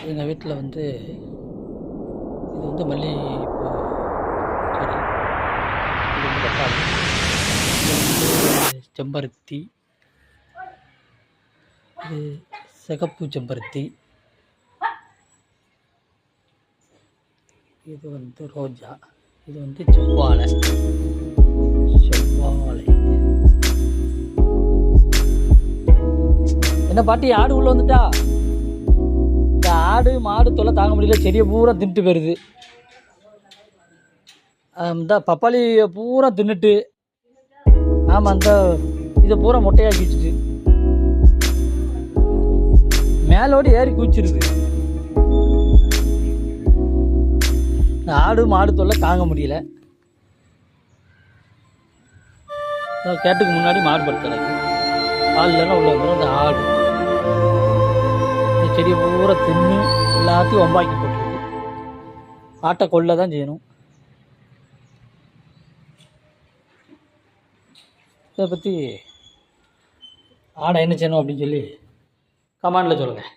எங்கள் வீட்டில் வந்து இது வந்து மல்லிகைப்பூ செடி, இது வந்து தக்காளி, இது வந்து செம்பருத்தி, இது சிகப்பு செம்பருத்தி, இது வந்து ரோஜா, இது வந்து செவ்வாழை. என்ன பாட்டி, ஆடு உள்ள வந்துட்டா? இந்த ஆடு மாடு தொல்லை தாங்க முடியல, செடியை பூரா தின்ட்டு போயிடுது. இந்த பப்பாளியை பூரா தின்னுட்டு, ஆமாம், அந்த இதை பூரா மொட்டையாக்கி வச்சுட்டு மேலோடு ஏறி குச்சிருது. ஆடு மாடு தொல்லை தாங்க முடியல. கேட்டுக்கு முன்னாடி மாடு படுத்து கிடக்கு. ஆள் இல்லைன்னா உள்ள வந்துடும் அந்த ஆடு. இந்த செடியை பூரா தின்னு எல்லாத்தையும் ஒம்பாக்கி போட்டுருக்கு. ஆட்டை கொள்ள தான் செய்யணும். இதை பற்றி ஆடை என்ன செய்யணும் அப்படின்னு சொல்லி கமெண்டில் சொல்லுங்கள்.